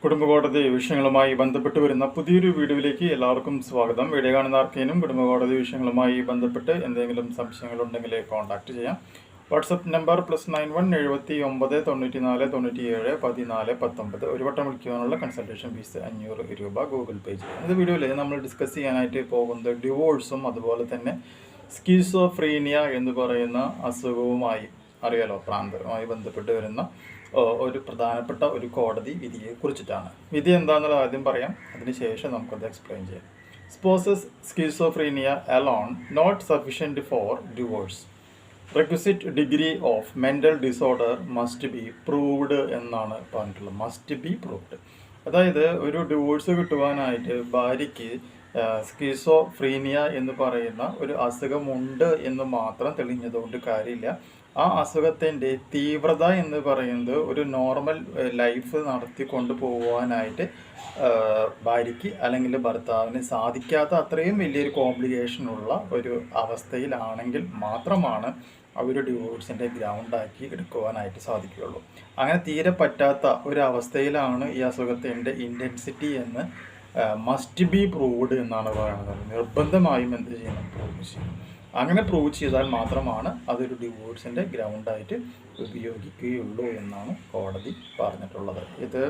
കുടുംബകോടതി വിഷയങ്ങളുമായി ബന്ധപ്പെട്ട് വരുന്ന പുതിയൊരു വീഡിയോയിലേക്ക് എല്ലാവർക്കും സ്വാഗതം. വീഡിയോ കാണുന്ന ആർക്കെങ്കിലും കുടുംബകോടതി വിഷയങ്ങളുമായി ബന്ധപ്പെട്ട് എന്തെങ്കിലും സംശയങ്ങളുണ്ടെങ്കിൽ കോൺടാക്ട് ചെയ്യാം. WhatsApp number +91 79 94 97 14 19. ഒരു വട്ടം വിളിക്കുവാനുള്ള കൺസൾട്ടേഷൻ ഫീസ് 500 രൂപ ഗൂഗിൾ പേ ചെയ്യാം. ഈ വീഡിയോയിൽ നമ്മൾ ഡിസ്കസ് ചെയ്യാനായിട്ട് പോകുന്നത് ഡിവോഴ്സും അതുപോലെ തന്നെ സ്കീസോഫ്രീനിയ എന്ന് പറയുന്ന അസുഖവുമായി അറിയാലോ, പ്രാന്തവുമായി ബന്ധപ്പെട്ട് വരുന്ന ഒരു പ്രധാനപ്പെട്ട ഒരു കോടതി വിധിയെ കുറിച്ചിട്ടാണ്. വിധി എന്താണെന്നുള്ളത് ആദ്യം പറയാം, അതിനുശേഷം നമുക്കത് എക്സ്പ്ലെയിൻ ചെയ്യാം. Spouses schizophrenia alone not sufficient for divorce. Requisite degree of mental disorder must be proved എന്നാണ് പറഞ്ഞിട്ടുള്ളത്. മസ്റ്റ് ബി പ്രൂവ്ഡ്, അതായത് ഒരു ഡിവോഴ്സ് കിട്ടുവാനായിട്ട് ഭാര്യയ്ക്ക് സ്കീസോഫ്രീനിയ എന്ന് പറയുന്ന ഒരു അസുഖമുണ്ട് എന്ന് മാത്രം തെളിഞ്ഞതുകൊണ്ട് കാര്യമില്ല. ആ അസുഖത്തിൻ്റെ തീവ്രത എന്ന് പറയുന്നത് ഒരു നോർമൽ ലൈഫ് നടത്തിക്കൊണ്ട് പോകുവാനായിട്ട് ഭാര്യയ്ക്ക് അല്ലെങ്കിൽ ഭർത്താവിന് സാധിക്കാത്ത അത്രയും വലിയൊരു കോംപ്ലിക്കേഷനുള്ള ഒരു അവസ്ഥയിലാണെങ്കിൽ മാത്രമാണ് അവർ ഡിവോഴ്സിൻ്റെ ഗ്രൗണ്ടാക്കി എടുക്കുവാനായിട്ട് സാധിക്കുകയുള്ളൂ. അങ്ങനെ തീരെ പറ്റാത്ത ഒരു അവസ്ഥയിലാണ് ഈ അസുഖത്തിൻ്റെ ഇൻറ്റൻസിറ്റി എന്ന് മസ്റ്റ് ബി പ്രൂവ്ഡ് എന്നാണ് പറയുന്നത്. നിർബന്ധമായും എന്ത് ചെയ്യണം? പ്രൂവ് ചെയ്യണം. അങ്ങനെ പ്രൂവ് ചെയ്താൽ മാത്രമാണ് അതൊരു ഡിവോഴ്സിൻ്റെ ഗ്രൗണ്ടായിട്ട് ഉപയോഗിക്കുകയുള്ളൂ എന്നാണ് കോടതി പറഞ്ഞിട്ടുള്ളത്. ഇത്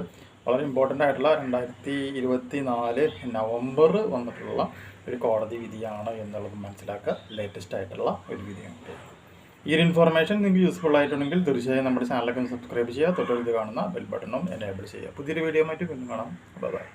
വളരെ ഇമ്പോർട്ടൻ്റ് ആയിട്ടുള്ള 2024 നവംബർ വന്നിട്ടുള്ള ഒരു കോടതി വിധിയാണ് എന്നുള്ളത് മനസ്സിലാക്കുക. ലേറ്റസ്റ്റ് ആയിട്ടുള്ള ഒരു വിധിയാണ്. ഈ ഒരു ഇൻഫർമേഷൻ നിങ്ങൾക്ക് യൂസ്ഫുൾ ആയിട്ടുണ്ടെങ്കിൽ തീർച്ചയായും നമ്മുടെ ചാനലൊക്കെ സബ്സ്ക്രൈബ് ചെയ്യുക. തൊട്ടടുത്ത് കാണുന്ന ബെൽ ബട്ടണും എനേബിൾ ചെയ്യുക. പുതിയൊരു വീഡിയോ ആയിട്ട് വീണ്ടും കാണാം. ബൈ.